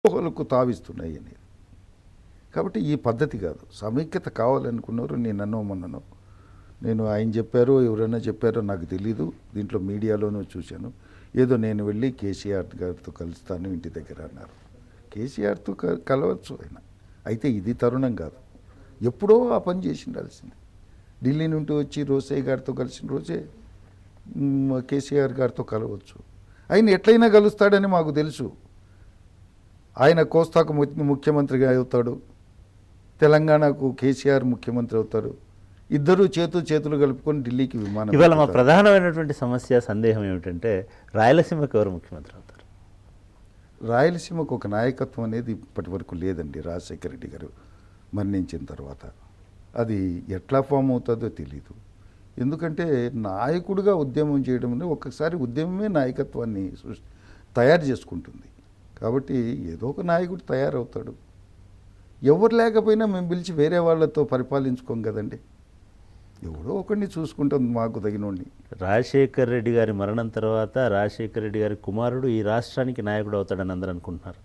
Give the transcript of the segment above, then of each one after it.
అపోహలకు తావిస్తున్నాయి అనేది. కాబట్టి ఈ పద్ధతి కాదు. సమైక్యత కావాలనుకున్నారు. నేను మొన్ననో నేను ఆయన చెప్పారో ఎవరైనా చెప్పారో నాకు తెలీదు, దీంట్లో మీడియాలోనూ చూశాను. ఏదో నేను వెళ్ళి కేసీఆర్ గారితో కలుస్తాను ఇంటి దగ్గర అన్నారు. కేసీఆర్తో కలవచ్చు ఆయన, అయితే ఇది తరుణం కాదు. ఎప్పుడో ఆ పని చేసి ఉండాల్సింది. ఢిల్లీ నుండి వచ్చి రోసయ్య గారితో కలిసిన రోజే కేసీఆర్ గారితో కలవచ్చు. ఆయన ఎట్లయినా కలుస్తాడని మాకు తెలుసు. ఆయన కోస్తాకు ముఖ్యమంత్రిగా అవుతాడు, తెలంగాణకు కేసీఆర్ ముఖ్యమంత్రి అవుతారు. ఇద్దరు చేతులు కలుపుకొని ఢిల్లీకి విమానం. ఇవాళ మా ప్రధానమైనటువంటి సమస్య సందేహం ఏమిటంటే రాయలసీమకు ఎవరు ముఖ్యమంత్రి అవుతారు? రాయలసీమకు ఒక నాయకత్వం అనేది ఇప్పటి వరకు లేదండి. రాజశేఖర రెడ్డి గారు మరణించిన తర్వాత అది ఎట్లా ఫామ్ అవుతుందో తెలీదు. ఎందుకంటే నాయకుడిగా ఉద్యమం చేయడం అనేది ఒక్కసారి ఉద్యమమే నాయకత్వాన్ని తయారు చేసుకుంటుంది. కాబట్టి ఏదో ఒక నాయకుడు తయారవుతాడు. ఎవరు లేకపోయినా మేము పిలిచి వేరే వాళ్ళతో పరిపాలించుకోం కదండి. ఎవడో ఒకరిని చూసుకుంటాం మాకు తగినోడిని. రాజశేఖర్ రెడ్డి గారి మరణం తర్వాత రాజశేఖర్ రెడ్డి గారి కుమారుడు ఈ రాష్ట్రానికి నాయకుడు అవుతాడని అందరూ అనుకుంటున్నారు.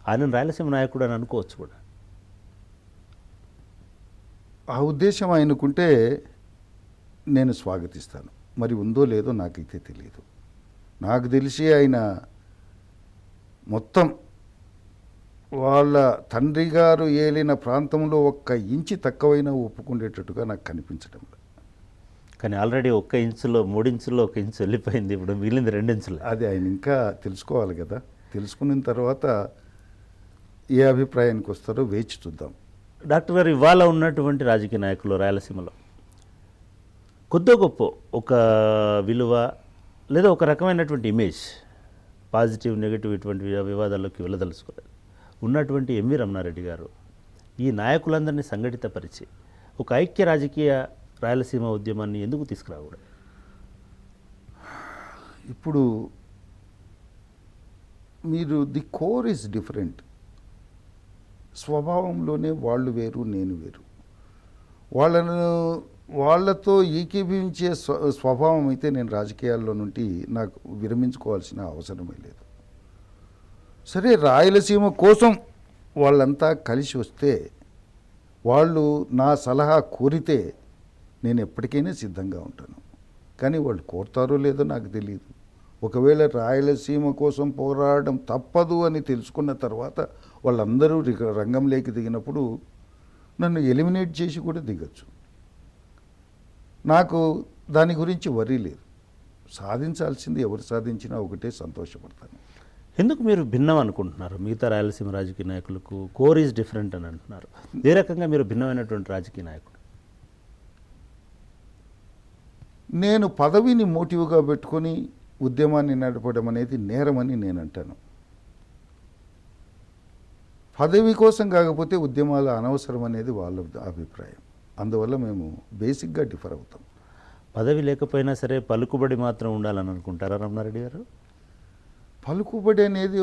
ఆయన రాయలసీమ నాయకుడు అని అనుకోవచ్చు కూడా. ఆ ఉద్దేశం ఆయనకుంటే నేను స్వాగతిస్తాను. మరి ఉందో లేదో నాకైతే తెలియదు. నాకు తెలిసి ఆయన మొత్తం వాళ్ళ తండ్రి గారు ఏలిన ప్రాంతంలో 1 ఇంచి తక్కువైనా ఒప్పుకునేటట్టుగా నాకు కనిపించడం. కానీ ఆల్రెడీ 1 ఇంచులో 3 ఇంచుల్లో 1 ఇంచు వెళ్ళిపోయింది. ఇప్పుడు మిగిలింది 2 ఇంచులు. అది ఆయన ఇంకా తెలుసుకోవాలి కదా. తెలుసుకున్న తర్వాత ఏ అభిప్రాయానికి వస్తారో వేచి చూద్దాం. డాక్టర్ గారు, ఇవాళ ఉన్నటువంటి రాజకీయ నాయకులు రాయలసీమలో కొద్దో గొప్ప ఒక విలువ లేదా ఒక రకమైనటువంటి ఇమేజ్, పాజిటివ్ నెగిటివ్ ఇటువంటి వివాదాల్లోకి వెళ్ళదలుచుకోలేదు ఉన్నటువంటి ఎంవి రమణారెడ్డి గారు ఈ నాయకులందరినీ సంఘటితపరిచి ఒక ఐక్య రాజకీయ రాయలసీమ ఉద్యమాన్ని ఎందుకు తీసుకురాకూడదు? ఇప్పుడు మీరు ది కోర్ ఈజ్ డిఫరెంట్. స్వభావంలోనే వాళ్ళు వేరు, నేను వేరు. వాళ్ళతో ఏకీభవించే స్వభావం అయితే నేను రాజకీయాల్లో నుండి నాకు విరమించుకోవాల్సిన అవసరమే లేదు. సరే, రాయలసీమ కోసం వాళ్ళంతా కలిసి వస్తే, వాళ్ళు నా సలహా కోరితే నేను ఎప్పటికైనా సిద్ధంగా ఉంటాను. కానీ వాళ్ళు కోరుతారో లేదో నాకు తెలియదు. ఒకవేళ రాయలసీమ కోసం పోరాడడం తప్పదు అని తెలుసుకున్న తర్వాత వాళ్ళందరూ రంగంలోకి దిగినప్పుడు నన్ను ఎలిమినేట్ చేసి కూడా దిగచ్చు. నాకు దాని గురించి వరీ లేదు. సాధించాల్సింది ఎవరు సాధించినా ఒకటే, సంతోషపడతాను. ఎందుకు మీరు భిన్నం అనుకుంటున్నారు? మిగతా రాయలసీమ రాజకీయ నాయకులకు కోర్ ఈజ్ డిఫరెంట్ అని అంటున్నారు. ఏ రకంగా మీరు భిన్నమైనటువంటి రాజకీయ నాయకుడు? నేను పదవిని మోటివ్గా పెట్టుకొని ఉద్యమాన్ని నడపడం అనేది నేరమని నేను అంటాను. పదవి కోసం కాకపోతే ఉద్యమాలు అనవసరం అనేది వాళ్ళ అభిప్రాయం. అందువల్ల మేము బేసిక్గా డిఫర్ అవుతాం. పదవి లేకపోయినా సరే పలుకుబడి మాత్రం ఉండాలని అనుకుంటారా రమణారెడ్డి గారు? పలుకుబడి అనేది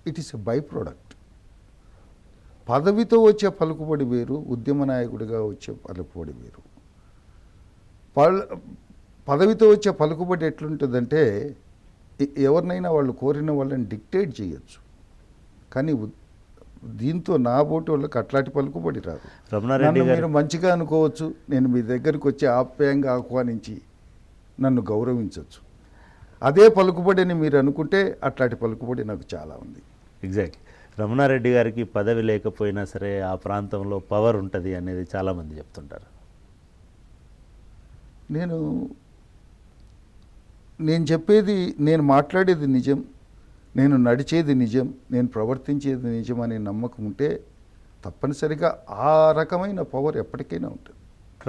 it is a byproduct. పదవితో వచ్చే పలుకుబడి వేరు, ఉద్యమ నాయకుడిగా వచ్చే పలుకుబడి వేరు. పదవితో వచ్చే పలుకుబడి ఎట్లుంటుందంటే, ఎవరినైనా వాళ్ళు కోరిన వాళ్ళని డిక్టేట్ చేయొచ్చు. కానీ దీంతో నా బోటి వాళ్ళకి అట్లాంటి పలుకుబడి రాదు. నన్ను మీరు మంచిగా అనుకోవచ్చు, నేను మీ దగ్గరికి వచ్చి ఆప్యాయంగా ఆహ్వానించి నన్ను గౌరవించవచ్చు. అదే పలుకుబడి అని మీరు అనుకుంటే అట్లాంటి పలుకుబడి నాకు చాలా ఉంది. ఎగ్జాక్ట్లీ. రమణారెడ్డి గారికి పదవి లేకపోయినా సరే ఆ ప్రాంతంలో పవర్ ఉంటుంది అనేది చాలామంది చెప్తుంటారు. నేను చెప్పేది, నేను మాట్లాడేది నిజం, నేను నడిచేది నిజం, నేను ప్రవర్తించేది నిజం అనే నమ్మకం ఉంటే తప్పనిసరిగా ఆ రకమైన పవర్ ఎప్పటికైనా ఉంటుంది.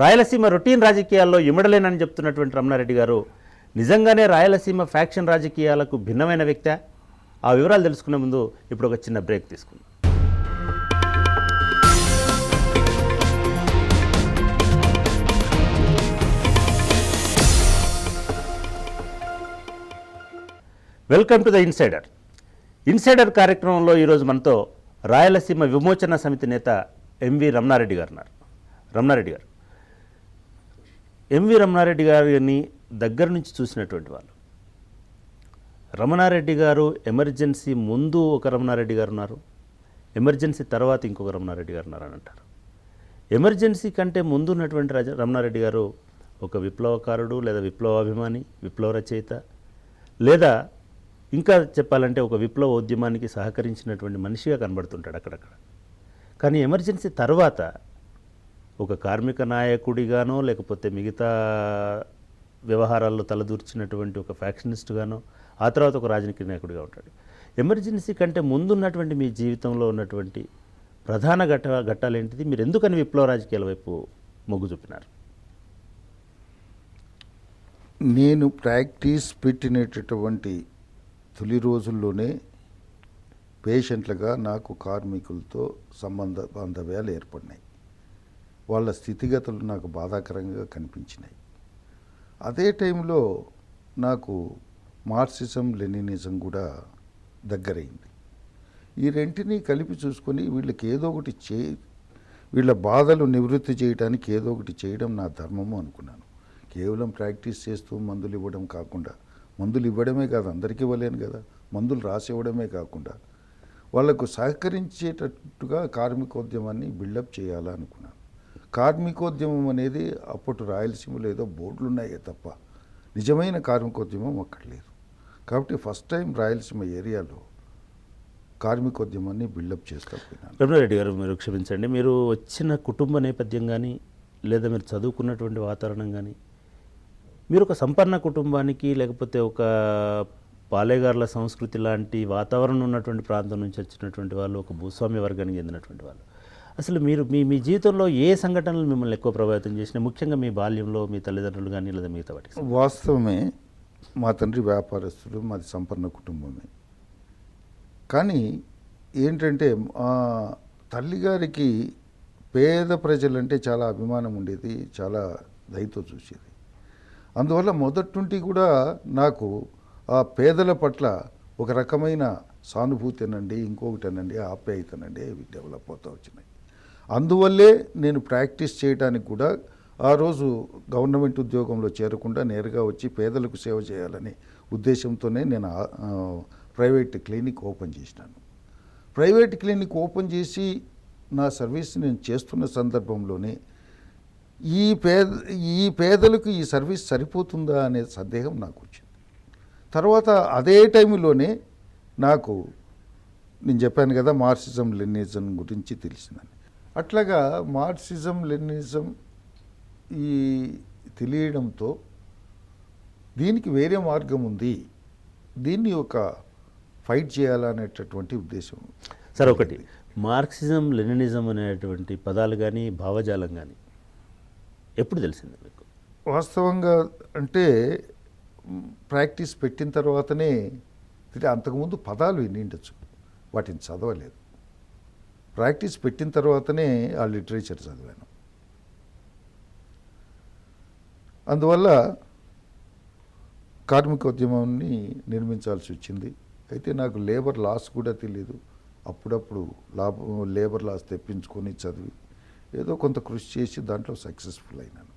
రాయలసీమ రొటీన్ రాజకీయాల్లో ఇమడలేనని చెప్తున్నటువంటి రమణారెడ్డి గారు నిజంగానే రాయలసీమ ఫ్యాక్షన్ రాజకీయాలకు భిన్నమైన వ్యక్తి? ఆ వివరాలు తెలుసుకునే ముందు ఇప్పుడు ఒక చిన్న బ్రేక్ తీసుకుందాం. Welcome to the insider. Insider కార్యక్రమంలో ఈరోజు మనతో రాయలసీమ విమోచన సమితి నేత ఎంవి రమణారెడ్డి గారు ఉన్నారు. రమణారెడ్డి గారు, ఎంవి రమణారెడ్డి గారిని దగ్గర నుంచి చూసినటువంటి వాళ్ళు. రమణారెడ్డి గారు ఎమర్జెన్సీ ముందు ఒక రమణారెడ్డి గారు ఉన్నారు, ఎమర్జెన్సీ తర్వాత ఇంకొక రమణారెడ్డి గారు ఉన్నారని అంటారు. ఎమర్జెన్సీ కంటే ముందు ఉన్నటువంటి రమణారెడ్డి గారు ఒక విప్లవకారుడు లేదా విప్లవాభిమాని, విప్లవ రచయిత, లేదా ఇంకా చెప్పాలంటే ఒక విప్లవ ఉద్యమానికి సహకరించినటువంటి మనిషిగా కనబడుతుంటాడు అక్కడక్కడ. కానీ ఎమర్జెన్సీ తర్వాత ఒక కార్మిక నాయకుడిగానో లేకపోతే మిగతా వ్యవహారాల్లో తలదూర్చినటువంటి ఒక ఫ్యాక్షనిస్ట్గానో ఆ తర్వాత ఒక రాజకీయ నాయకుడిగా ఉంటాడు. ఎమర్జెన్సీ కంటే ముందున్నటువంటి మీ జీవితంలో ఉన్నటువంటి ప్రధాన ఘట్టాలు ఏంటిది? మీరు ఎందుకని విప్లవ రాజకీయాల వైపు మొగ్గు చూపినారు? నేను ప్రాక్టీస్ పెట్టినటువంటి తొలి రోజుల్లోనే పేషెంట్లుగా నాకు కార్మికులతో బాంధవ్యాలు ఏర్పడినాయి. వాళ్ళ స్థితిగతులు నాకు బాధాకరంగా కనిపించినాయి. అదే టైంలో నాకు మార్క్సిజం లెనినిజం కూడా దగ్గరైంది. ఈ రెంటిని కలిపి చూసుకొని వీళ్ళకి ఏదో ఒకటి వీళ్ళ బాధలు నివృత్తి చేయడానికి ఏదో ఒకటి చేయడం నా ధర్మము అనుకున్నాను. కేవలం ప్రాక్టీస్ చేస్తూ మందులు ఇవ్వడం కాకుండా, మందులు ఇవ్వడమే కాదు, అందరికీ ఇవ్వలేను కదా, మందులు రాసి ఇవ్వడమే కాకుండా వాళ్లకు సహకరించేటట్టుగా కార్మికోద్యమాన్ని బిల్డప్ చేయాలా అనుకున్నాను. కార్మికోద్యమం అనేది అప్పటి రాయలసీమలో ఏదో బోర్డులు ఉన్నాయే తప్ప నిజమైన కార్మికోద్యమం అక్కడ లేదు. కాబట్టి ఫస్ట్ టైం రాయలసీమ ఏరియాలో కార్మికోద్యమాన్ని బిల్డప్ చేస్తాను. రమణారెడ్డి గారు, మీరు క్షమించండి, మీరు వచ్చిన కుటుంబ నేపథ్యం కానీ లేదా మీరు చదువుకున్నటువంటి వాతావరణం కానీ, మీరు ఒక సంపన్న కుటుంబానికి లేకపోతే ఒక పాలేగారుల సంస్కృతి లాంటి వాతావరణం ఉన్నటువంటి ప్రాంతం నుంచి వచ్చినటువంటి వాళ్ళు, ఒక భూస్వామ్య వర్గానికి చెందినటువంటి వాళ్ళు, అసలు మీరు మీ జీవితంలో ఏ సంఘటనలు మిమ్మల్ని ఎక్కువ ప్రభావితం చేసినాయి? ముఖ్యంగా మీ బాల్యంలో మీ తల్లిదండ్రులు కానీ లేదా మిగతా వాటికి? వాస్తవమే, మా తండ్రి వ్యాపారస్తుడు, మాది సంపన్న కుటుంబమే. కానీ ఏంటంటే తల్లిగారికి పేద ప్రజలంటే చాలా అభిమానం ఉండేది, చాలా దయతో చూసేది. అందువల్ల మొదటి నుండి కూడా నాకు ఆ పేదల పట్ల ఒక రకమైన సానుభూతి అనండి, ఇంకొకటి అనండి, ఆప్యాయతనండి, అవి డెవలప్ అవుతూ వచ్చినాయి. అందువల్లే నేను ప్రాక్టీస్ చేయడానికి కూడా ఆ రోజు గవర్నమెంట్ ఉద్యోగంలో చేరకుండా నేరుగా వచ్చి పేదలకు సేవ చేయాలనే ఉద్దేశంతోనే నేను ప్రైవేట్ క్లినిక్ ఓపెన్ చేసినాను. ప్రైవేట్ క్లినిక్ ఓపెన్ చేసి నా సర్వీస్ నేను చేస్తున్న సందర్భంలోనే ఈ పేదలకు ఈ సర్వీస్ సరిపోతుందా అనే సందేహం నాకు వచ్చింది. తర్వాత అదే టైంలోనే నాకు నేను చెప్పాను కదా మార్క్సిజం లెనినిజం గురించి తెలిసిందని. అట్లాగా మార్క్సిజం లెనినిజం ఈ తెలియడంతో దీనికి వేరే మార్గం ఉంది, దీన్ని ఒక ఫైట్ చేయాలనేటటువంటి ఉద్దేశం. సరే, ఒకటి మార్క్సిజం లెనినిజం అనేటువంటి పదాలు కానీ భావజాలం కానీ ఎప్పుడు తెలిసింది మీకు? వాస్తవంగా అంటే ప్రాక్టీస్ పెట్టిన తర్వాతనే, అంతకుముందు పదాలు వినిండొచ్చు, వాటిని చదవలేదు. ప్రాక్టీస్ పెట్టిన తర్వాతనే ఆ లిటరేచర్ చదివాను. అందువల్ల కార్మికోద్యమాన్ని నిర్మించాల్సి వచ్చింది. అయితే నాకు లేబర్ లాస్ కూడా తెలియదు. అప్పుడప్పుడు లేబర్ లాస్ తెప్పించుకొని చదివి ఏదో కొంత కృషి చేసి దాంట్లో సక్సెస్ఫుల్ అయినాను.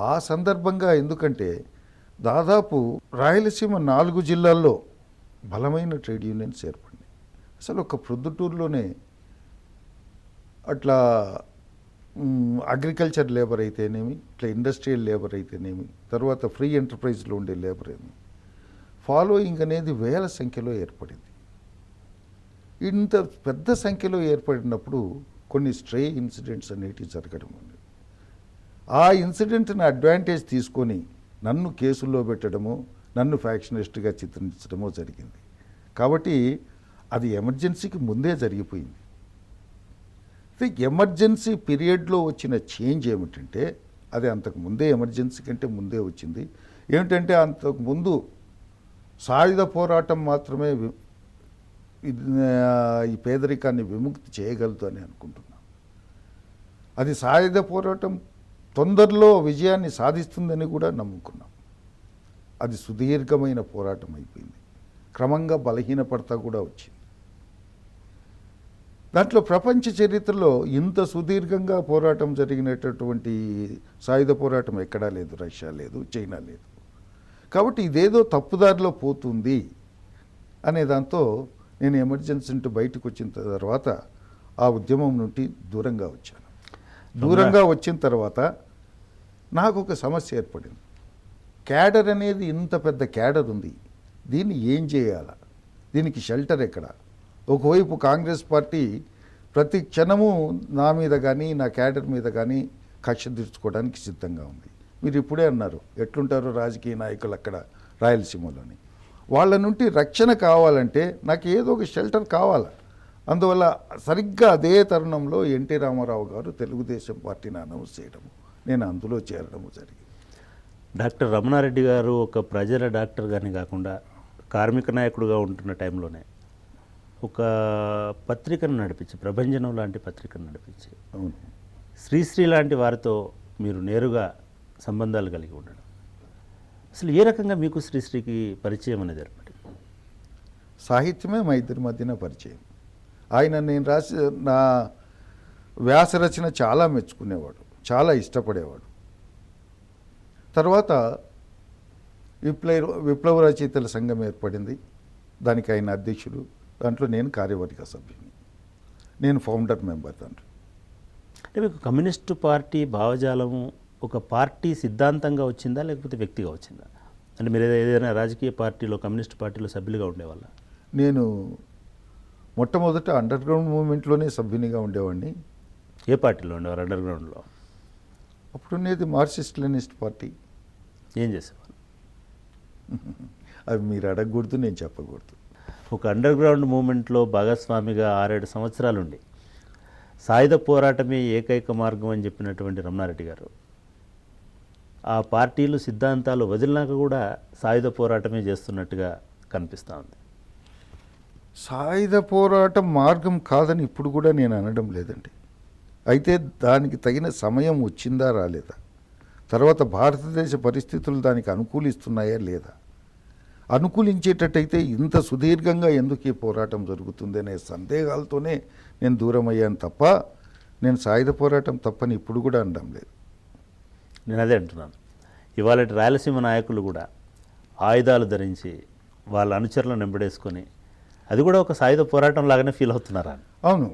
ఆ సందర్భంగా ఎందుకంటే దాదాపు రాయలసీమ 4 జిల్లాల్లో బలమైన ట్రేడ్ యూనియన్స్ ఏర్పడినాయి. అసలు ఒక ప్రొద్దుటూరులోనే అట్లా అగ్రికల్చర్ లేబర్ అయితేనేమి, ఇట్లా ఇండస్ట్రియల్ లేబర్ అయితేనేమి, తర్వాత ఫ్రీ ఎంటర్ప్రైజ్లో ఉండే లేబర్ ఏమి, ఫాలోయింగ్ అనేది వేల సంఖ్యలో ఏర్పడింది. ఇంత పెద్ద సంఖ్యలో ఏర్పడినప్పుడు కొన్ని స్ట్రే ఇన్సిడెంట్స్ అనేటివి జరగడం ఉంది. ఆ ఇన్సిడెంట్ని అడ్వాంటేజ్ తీసుకొని నన్ను కేసుల్లో పెట్టడము, నన్ను ఫ్యాక్షనిస్ట్గా చిత్రించడమో జరిగింది. కాబట్టి అది ఎమర్జెన్సీకి ముందే జరిగిపోయింది. ఎమర్జెన్సీ పీరియడ్లో వచ్చిన చేంజ్ ఏమిటంటే అది అంతకు ముందే, ఎమర్జెన్సీ కంటే ముందే వచ్చింది. ఏమిటంటే అంతకుముందు సాయుధ పోరాటం మాత్రమే ఈ పేదరికాన్ని విముక్తి చేయగలదు అని అనుకుంటున్నాను. అది సాయుధ పోరాటం తొందరలో విజయాన్ని సాధిస్తుందని కూడా నమ్ముకున్నాం. అది సుదీర్ఘమైన పోరాటం అయిపోయింది, క్రమంగా బలహీనపడతా కూడా వచ్చింది. దాంట్లో ప్రపంచ చరిత్రలో ఇంత సుదీర్ఘంగా పోరాటం జరిగినటువంటి సాయుధ పోరాటం ఎక్కడా లేదు, రష్యా లేదు, చైనా లేదు. కాబట్టి ఇదేదో తప్పుదారిలో పోతుంది అనే దాంతో నేను ఎమర్జెన్సీ నుండి బయటకు వచ్చిన తర్వాత ఆ ఉద్యమం నుండి దూరంగా వచ్చాను. దూరంగా వచ్చిన తర్వాత నాకు ఒక సమస్య ఏర్పడింది. క్యాడర్ అనేది ఇంత పెద్ద క్యాడర్ ఉంది, దీన్ని ఏం చేయాలా, దీనికి షెల్టర్ ఎక్కడ? ఒకవైపు కాంగ్రెస్ పార్టీ ప్రతి క్షణము నా మీద కానీ నా క్యాడర్ మీద కానీ కక్ష తీర్చుకోవడానికి సిద్ధంగా ఉంది. మీరు ఇప్పుడే అన్నారు ఎట్లుంటారో రాజకీయ నాయకులు అక్కడ రాయలసీమలోని. వాళ్ళ నుండి రక్షణ కావాలంటే నాకు ఏదో ఒక షెల్టర్ కావాలి. అందువల్ల సరిగ్గా అదే తరుణంలో ఎన్టీ రామారావు గారు తెలుగుదేశం పార్టీని అనౌన్స్ చేయడము, నేను అందులో చేరడము జరిగింది. డాక్టర్ రమణారెడ్డి గారు ఒక ప్రజల డాక్టర్ గాని కాకుండా కార్మిక నాయకుడుగా ఉంటున్న టైంలోనే ఒక పత్రికను నడిపించి, ప్రభంజనం లాంటి పత్రికను నడిపించి, అవును, శ్రీశ్రీ లాంటి వారితో మీరు నేరుగా సంబంధాలు కలిగి ఉండడం, అసలు ఏ రకంగా మీకు శ్రీశ్రీకి పరిచయం అనేది ఏర్పడింది? సాహిత్యమే మా ఇద్దరి మధ్యన పరిచయం. ఆయన నేను రాసి నా వ్యాస రచన చాలా మెచ్చుకునేవాడు, చాలా ఇష్టపడేవాడు. తర్వాత విప్లవ రచయితల సంఘం ఏర్పడింది, దానికి ఆయన అధ్యక్షుడు, దాంట్లో నేను కార్యవర్గ సభ్యుని, నేను ఫౌండర్ మెంబర్ దాంట్లో. అంటే మీకు కమ్యూనిస్టు పార్టీ భావజాలము ఒక పార్టీ సిద్ధాంతంగా వచ్చిందా లేకపోతే వ్యక్తిగా వచ్చిందా? అంటే మీరు ఏదైనా రాజకీయ పార్టీలో కమ్యూనిస్ట్ పార్టీలో సభ్యులుగా ఉండేవాళ్ళ? నేను మొట్టమొదట అండర్ గ్రౌండ్ మూవ్మెంట్లోనే సభ్యునిగా ఉండేవాడిని. ఏ పార్టీలో ఉండేవారు అండర్ గ్రౌండ్లో? అప్పుడున్నది మార్క్సిస్ట్ లెనినిస్ట్ పార్టీ. ఏం చేసేవాళ్ళు? అవి మీరు అడగకూడదు, నేను చెప్పకూడదు. ఒక అండర్ గ్రౌండ్ మూవ్మెంట్లో భాగస్వామిగా 6-7 సంవత్సరాలుండి సాయుధ పోరాటమే ఏకైక మార్గం అని చెప్పినటువంటి రమణారెడ్డి గారు ఆ పార్టీలు సిద్ధాంతాలు వదిలినాక కూడా సాయుధ పోరాటమే చేస్తున్నట్టుగా కనిపిస్తూ ఉంది. సాయుధ పోరాటం మార్గం కాదని ఇప్పుడు కూడా నేను అనడం లేదండి. అయితే దానికి తగిన సమయం వచ్చిందా రాలేదా, తర్వాత భారతదేశ పరిస్థితులు దానికి అనుకూలిస్తున్నాయా లేదా, అనుకూలించేటట్టయితే ఇంత సుదీర్ఘంగా ఎందుకు ఈ పోరాటం జరుగుతుంది అనే సందేహాలతోనే నేను దూరం అయ్యాను తప్ప నేను సాయుధ పోరాటం తప్పని ఇప్పుడు కూడా అనడం లేదు. నేను అదే అంటున్నాను. ఇవాళ రాయలసీమ నాయకులు కూడా ఆయుధాలు ధరించి వాళ్ళ అనుచరులను వెంబడేసుకొని అది కూడా ఒక సాయుధ పోరాటం లాగానే ఫీల్ అవుతున్నారా? అవును,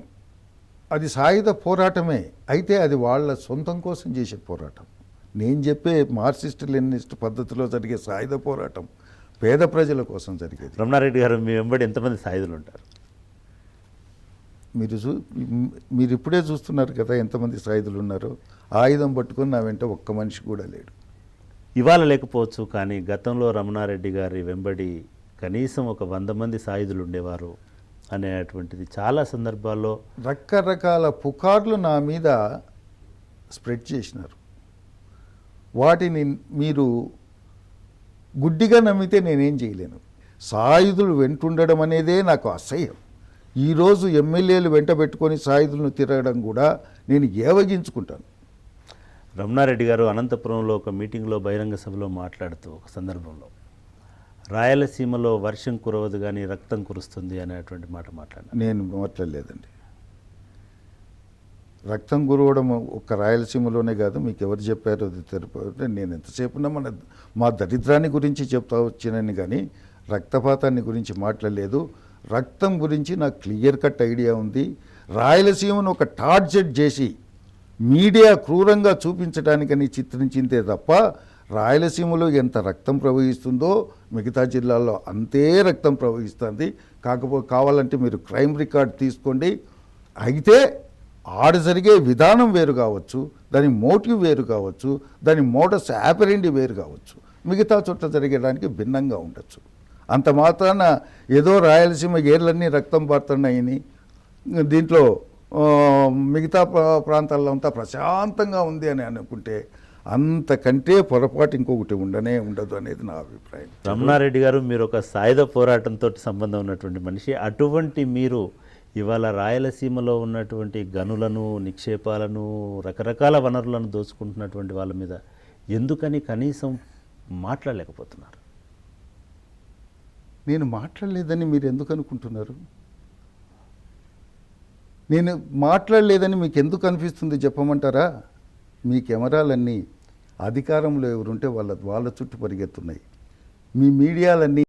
అది సాయుధ పోరాటమే, అయితే అది వాళ్ళ సొంతం కోసం చేసే పోరాటం. నేను చెప్పే మార్క్సిస్ట్ లెనినిస్ట్ పద్ధతిలో జరిగే సాయుధ పోరాటం పేద ప్రజల కోసం జరిగేది. రమణారెడ్డి గారు మీ వెంబడి ఎంతమంది సాయుధులు ఉంటారు? మీరు ఇప్పుడే చూస్తున్నారు కదా ఎంతమంది సాయుధులు ఉన్నారో. ఆయుధం పట్టుకొని నా వెంట ఒక్క మనిషి కూడా లేడు. ఇవాళ లేకపోవచ్చు, కానీ గతంలో రమణారెడ్డి గారి వెంబడి కనీసం ఒక 100 మంది సాయుధులు ఉండేవారు అనేటువంటిది చాలా సందర్భాల్లో రకరకాల పుకార్లు నా మీద స్ప్రెడ్ చేసినారు. వాటిని మీరు గుడ్డిగా నమ్మితే నేనేం చేయలేను. సాయుధులు వెంటుండడం అనేదే నాకు అసహ్యం. ఈరోజు ఎమ్మెల్యేలు వెంట పెట్టుకొని సాయుధులను తిరగడం కూడా నేను ఏవగించుకుంటాను. రమణారెడ్డి గారు అనంతపురంలో ఒక మీటింగ్లో బహిరంగ సభలో మాట్లాడుతూ ఒక సందర్భంలో రాయలసీమలో వర్షం కురవదు కానీ రక్తం కురుస్తుంది అనేటువంటి మాట మాట్లాడారు. నేను మాట్లాడలేదండి. రక్తం కురవడం ఒక్క రాయలసీమలోనే కాదు, మీకు ఎవరు చెప్పారో అది తెలిపే. నేను ఎంతసేపున్నా మా దరిద్రాన్ని గురించి చెప్తా వచ్చినని కానీ రక్తపాతాన్ని గురించి మాట్లాడలేదు. రక్తం గురించి నాకు క్లియర్ కట్ ఐడియా ఉంది. రాయలసీమను ఒక టార్గెట్ చేసి మీడియా క్రూరంగా చూపించడానికని చిత్రించిందే తప్ప రాయలసీమలో ఎంత రక్తం ప్రవహిస్తుందో మిగతా జిల్లాల్లో అంతే రక్తం ప్రవహిస్తుంది. కావాలంటే మీరు క్రైమ్ రికార్డ్ తీసుకోండి. అయితే ఆడ జరిగే విధానం వేరు కావచ్చు, దాని మోటివ్ వేరు కావచ్చు, దాని మోడస్ ఆపరెండి వేరు కావచ్చు, మిగతా చోట్ల జరిగేదానికి భిన్నంగా ఉండొచ్చు. అంత మాత్రాన ఏదో రాయలసీమ ఏర్లన్నీ రక్తం పారుతున్నాయని దీంట్లో మిగతా ప్రాంతాల్లో అంతా ప్రశాంతంగా ఉంది అని అనుకుంటే అంతకంటే పొరపాటు ఇంకొకటి ఉండదు అనేది నా అభిప్రాయం. రమణారెడ్డి గారు, మీరు ఒక సాయుధ పోరాటంతో సంబంధం ఉన్నటువంటి మనిషి. అటువంటి మీరు ఇవాళ రాయలసీమలో ఉన్నటువంటి గనులను, నిక్షేపాలను, రకరకాల వనరులను దోచుకుంటున్నటువంటి వాళ్ళ మీద ఎందుకని కనీసం మాట్లాడలేకపోతున్నారు? నేను మాట్లాడలేదని మీరు ఎందుకు అనుకుంటున్నారు? నేను మాట్లాడలేదని మీకు ఎందుకు అనిపిస్తుంది చెప్పమంటారా? మీ కెమెరాలన్నీ అధికారంలో ఎవరుంటే వాళ్ళ చుట్టూ పరిగెత్తున్నాయి. మీ మీడియాలన్నీ